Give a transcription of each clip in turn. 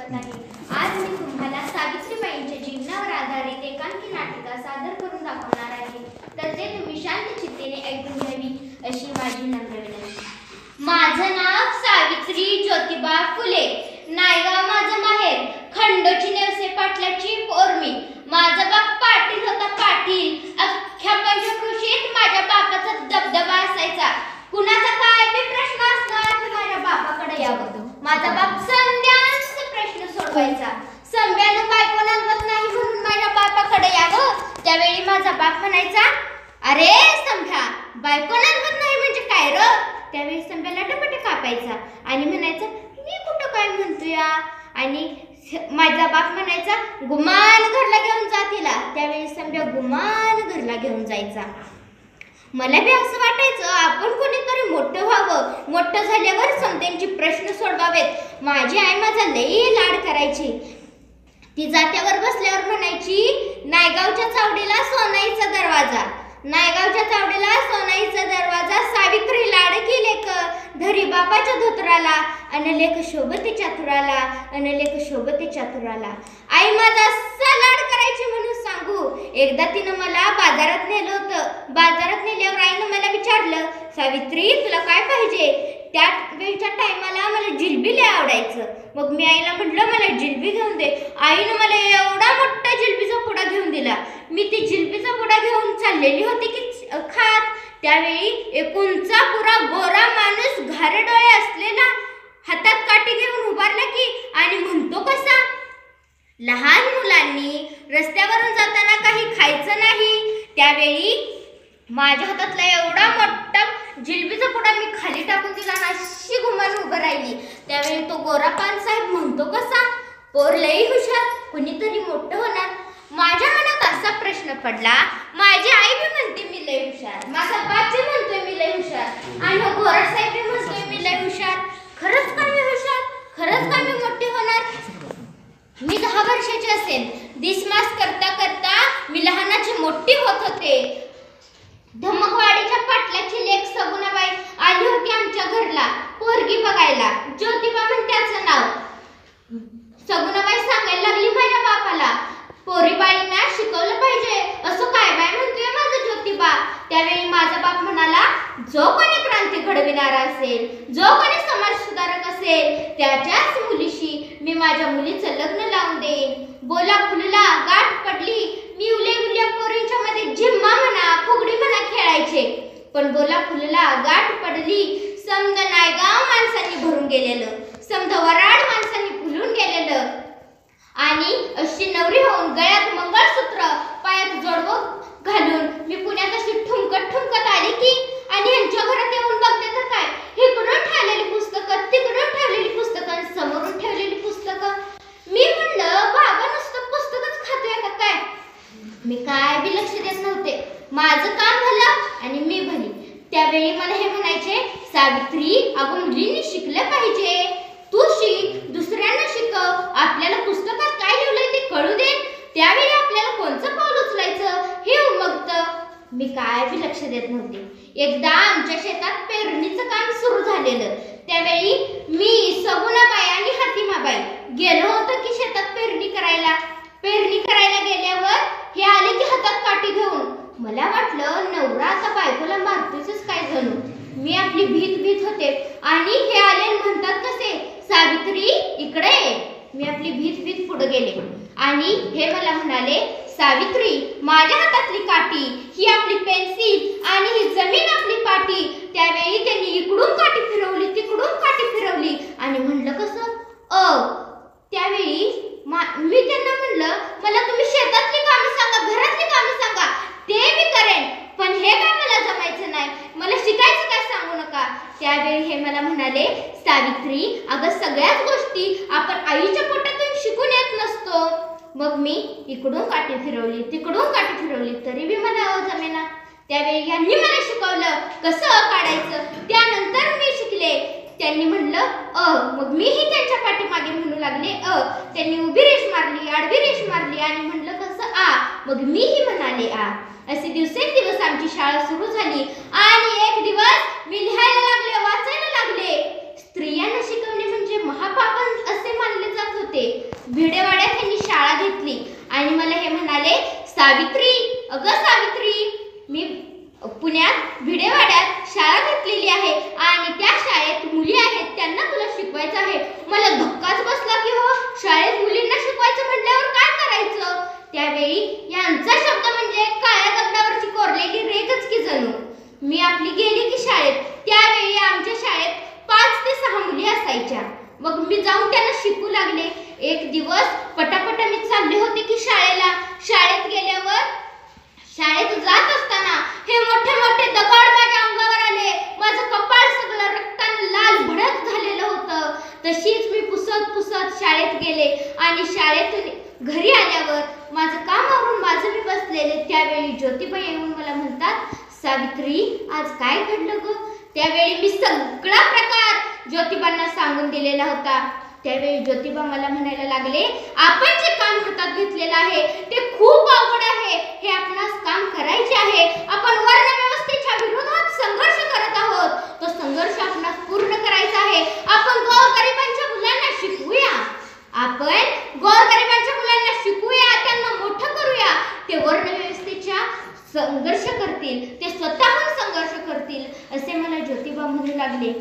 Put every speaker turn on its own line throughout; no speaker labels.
करत आहे। आज मी तुम्हाला सावित्रीबाईंच्या जीवनावर आधारित एकांकी नाटिका सादर करून दाखवणार आहे, तर ते तुम्ही शांत चित्तेने ऐकून घ्यावी अशी माझी नम्र विनंती। माझं नाव सावित्री ज्योतिबा फुले, नायगाव माझं माहेर, खंडोची नेवसे पाटलाची पोर मी। माझा बाप पाटील होता, पाटील। अख्ख्या पंचकृषीत माझ्या बापाचा दबदबा असायचा। कुणाचा काय बी प्रश्न असला की माझ्या बापाकडे यावं। माझा बाप संध्यांचे प्रश्न सोडवायचा। संध्यानं बायको लागत नाही म्हणून माझ्या बापाकडे यावं। त्यावेळी माझा बाप म्हणायचा, अरे संध्या, बायको लागत नाही म्हणजे काय र? त्यावेळी संध्याला टपटे कापायचा आणि म्हणायचा, मी कुठं काय म्हणतोय? आणि माझा बाप म्हणायचा, गुमान घरला घेऊन जा तिला। त्यावेळी संध्या गुमान घरला घेऊन जायचा। मला बी असं वाटायचं आपण कोणीतरी मोठं व्हावं, मोठं झाल्यावर समत्यांचे प्रश्न सोडवावेत। माझी आई माझा लई लाड करायची। ती जात्यावर बसल्यावर म्हणायची, नायगावच्या चावडीला सोनाईचा दरवाजा, नायगावच्या चावडीला सोनाईचा दरवाजा, सावित्री लाडकी लेक धरी बापाच्या धोतराला, अनलेख शोभते चातुराला, अनलेख शोभते चातुराला। आई माझा असा लाड करायची म्हणून सांगू, एकदा तिनं मला बाजारात नेलं होतं। बाजारात नेल्यावर आईनं मला विचारलं, सावित्री तुला काय पाहिजे? त्या वेळच्या टायमाला मला जिलबी लय आवडायचं। मग मी आईला म्हटलं, मला जिलबी घेऊन दे। आईनं मला एवढा मोठा जिलबीचा पुडा घेऊन दिला। मी ती जिलबीचा पुडा घेऊन चाललेली होती की खात, त्यावेळी एकुणचा पुरा गोरा माणूस घारे डोळे असलेला हातात काठी घेऊन उभारला की आणि म्हणतो कसा, लहान मुलांनी रस्त्यावरून जाताना काही खायचं नाही। त्यावेळी माझ्या हातातला एवढा मोठा जिलबीचा पुडा मी खाली टाकून दिला आणि अशी गुमान उभं राहिली। त्यावेळी तो गोरा पान साहेब म्हणतो कसा, पोर लई हुशार, कुणीतरी मोठं होणार। माझ्या मनात असा प्रश्न पडला, माझी आई बी म्हणते मी लई हुशार, माझा बाप बी म्हणतोय मी लई हुशार, आणि हा गोरा साहेब बी म्हणतोय मी लई हुशार। खरंच का मी हुशार? खरंच का मी मोठी होणार? मी 10 वर्षाची असेल। दिसमास करता करता मी लहानाची मोठी होत होते। धमकवाडीच्या पाटलाची लेक सगुणाबाई आली होती आमच्या घरला पोरगी बघायला। ज्योतिबा म्हणते त्याचं नाव। सगुणाबाई सांगायला लागली माझ्या बापाला, पोरीबाईंना शिकवलं पाहिजे, असं काय बाय म्हणतोय माझा ज्योतिबा? त्यावेळी माझा बाप म्हणाला, जो कोणी क्रांती घडविणारा असेल, जो कोणी समाज सुधारक असेल, त्याच्याच मुलीशी मी माझ्या मुलीचं लग्न लावून देईन। बोला फुलला गाठ पडली, मी उल्या पोरींच्या मध्ये झिम्मा म्हणा, फुगडी म्हणा खेळायचे, पण बोला फुलला गाठ पडली। समद नायगाव माणसांनी भरून गेलेलं, समद वराड माणसांनी फुलून गेलेलं, आणि अशी नवरी होऊन गळ्यात मंगळसूत्र, पायात जोडवं घालून मी पुण्यात अशी ठुमकत आली की, आणि यांच्या घरात येऊन बघते तर काय, इकडून ठेवलेली पुस्तकं, तिकडून ठेवलेली पुस्तकं, समोरून ठेवलेली पुस्तकं। मी म्हणलं, बाबा नुसतं पुस्तकच खातोय का काय? मी काय बी लक्ष देत नव्हते। माझं काम भलं आणि मी भली। त्यावेळी मला हे म्हणायचे, सावित्री अगं मुलींनी शिकलं पाहिजे, तू शिक, दुसऱ्यांना शिकव, आपल्याला पुस्तकात काय लिहिलंय ते कळू दे, त्यावेळी आपल्याला कोणतं पाऊल उचलायचं हे उमगतं। मी काय बी लक्ष देत नव्हते। एकदा आमच्या शेतात पेरणीचं काम सुरू झालेलं, त्यावेळी मी सगुणाबाई आणि हातिमाबाई गेलो होतो की शेतात पेरणी करायला। पेरणी करायला गेल्यावर हे आले की हातात काठी घेऊन। मला वाटलं नवरा आता बायकोला मारतोयच काय जणू। मी आपली भीत होते आणि हे आले म्हणतात कसे, सावित्री इकडे ये। मी आपली भीत पुढे गेले आणि हे मला म्हणाले, सावित्री माझ्या हातातली काठी ही आपली पेन्सिल आणि ही जमीन आपली पाठी। त्यावेळी त्यांनी इकडून काठी फिरवली, तिकडून काठी फिरवली आणि म्हणलं कसं त्यावेळी मी त्यांना म्हणलं, मला तुम्ही शेतातली कामं सांगा, घरातली कामं सांगा, ते मी करेन, पण हे काय मला जमायचं नाही, मला शिकायचं काय सांगू नका। त्यावेळी हे मला म्हणाले, सावित्री अगं सगळ्याच गोष्टी आपण आईच्या पोटातून शिकून येत नसतो। मग मी इकडून काठी फिरवली, तिकडून काठी फिरवली, तरी बी मला जमेना। त्यावेळी यांनी मला शिकवलं कसं काढायचं, त्यानंतर मी शिकले। त्यांनी म्हणलं मग मीही त्यांच्या पाठीमागे म्हणू लागले त्यांनी उभी रेष मारली, आडवी रेष मारली आणि म्हणलं कसं मग मीही म्हणाले असे दिवसेंदिवस आमची शाळा सुरू झाली आणि एक दिवस मी लिहायला लागले, वाचायला लागले। स्त्रियांना शिकवणे म्हणजे महापाप असे मानले जात होते, भिडेवाड्यात त्यांनी शाळा घेतली आणि मला हे म्हणाले, सावित्री, अगं सावित्री, मी पुण्यात भिडेवाड्यात शाळा घेतलेली आहे आणि त्या शाळेत मुली आहेत, त्यांना तुला शिकवायचं आहे. मला धक्काच बसला की हो, शाळेत मुलींना शिकवायचं म्हटल्यावर काय करायचं. त्यावेळी यांचा शब्द म्हणजे काळ्या दगडावरची कोरलेली रेघच की जणू. मी आपली गेली की शाळेत. त्यावेळी आमच्या शाळेत 5 ते 6 मुली असायच्या. मग मी जाऊन त्यांना शिकू लागले. एक दिवस पटापटा मी चालले होते की शाळेला. शाळेत गेल्यावर शाळेत जात असताना हे मोठे मोठे दगड माझ्या अंगावर आले. माझं कपाळ सगळं रक्ताने लाल भडक झालेलं होतं. तशीच मी पुसत पुसत शाळेत गेले आणि शाळेतून घरी आल्यावर माझं काम आवरून माझं मी बसलेले. त्यावेळी ज्योतिबा येऊन मला म्हणतात, सावित्री, आज काय घडलं ग. त्यावेळी मी सगळा प्रकार ज्योतिबांना सांगून दिलेला होता. त्यावेळी ज्योतिबा मला म्हणायला लागले, आपण जे काम हातात घेतलेलं आहे ते खूप अवघड आहे. हे आपणास काम करायचे आहे. आपण वर्ण व्यवस्थेच्या विरोधात संघर्ष करत आहोत. तो संघर्ष आपणास पूर्ण करायचा आहे. आपण गोरगरिबांच्या मुलांना शिकवूया. आपण गोरगरिबांच्या मुलांना शिकवूया, त्यांना मोठं करूया. ते वर्ण व्यवस्थेच्या संघर्ष करतील, ते स्वतःहून संघर्ष करतील, असे मला ज्योतिबा म्हणू लागले.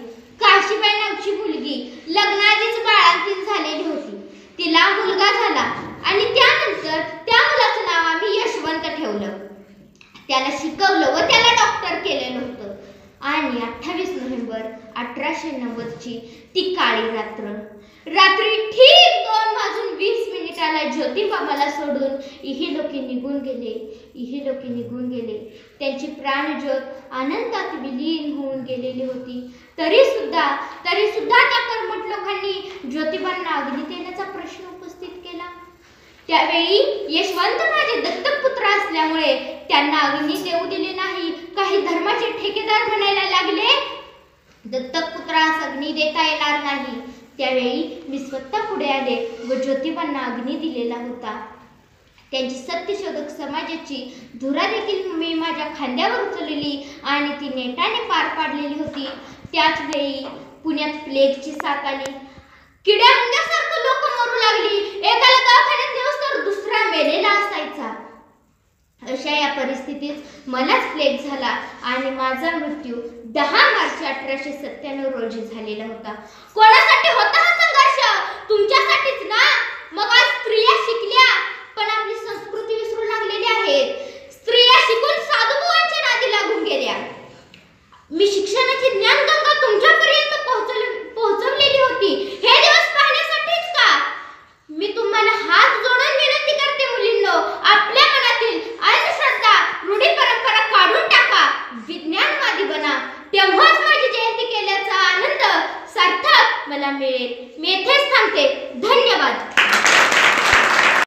काशीबाई नावची मुलगी लग्नाआधीच बाळंतीण झालेली होती. तिला मुलगा झाला आणि त्यानंतर त्या मुलाचं नाव आम्ही यशवंत ठेवलं. त्याला शिकवलं व त्याला डॉक्टर केलेलं होतं. आणि 28 नोव्हेंबर 1890ची ती काळी रात्री ठीक 2:20 ज्योतिबा मला सोडून इहलोकी निघून गेले. त्यांची प्राणज्योत अनंतात विलीन होऊन गेलेली होती. तरी सुद्धा त्या कर्मठ लोकांनी ज्योतिबांना अग्नी देण्याचा प्रश्न उपस्थित केला. त्यावेळी यशवंत माझे दत्तक पुत्र असल्यामुळे त्यांना अग्नी देऊ दिले नाही. काही धर्माचे ठेकेदार म्हणायला लागले, दत्तक पुत्रास अग्नी देता येणार नाही. त्यावेळी मी स्वतः पुढे आले व ज्योतिबांना अग्नी दिलेला होता. त्यांची सत्यशोधक समाजाची धुरा देखील मी माझ्या खांद्यावर उचललेली आणि ती नेटाने पार पाडलेली होती. त्याच वेळी पुण्यात प्लेगची साथ आली. किड्या मुंग्यासारखं लोक मरू लागली. एकाला दवाखान्यात नेऊस तर दुसरा मेलेला असायचा. अशा या परिस्थितीत मलाच प्लेग झाला आणि माझा मृत्यू 10 मार्च 1897 रोजी झालेला होता. कोणासाठी होता हा संघर्ष? तुमच्यासाठीच ना. मग आज स्त्रिया शिकल्या पण आपली संस्कृती विसरू लागलेली आहेत. स्त्रिया शिकून साधुबुवांच्या नादी लागून गेल्या. मी शिक्षणाची ज्ञानगंगा तुमच्यापर्यंत पोहोचवलेली होती. हे दिवस पाहण्यासाठीच का? मी तुम्हाला हात जोडून विनंती करते मुलींनो, आपल्या मनातील अंधश्रद्धा, रूढी परंपरा काढून टाका. विज्ञानवादी बना. तेव्हाच माझी जयंती केल्याचा आनंद सार्थक मला मिळेल. मी येथेच थांबते. धन्यवाद.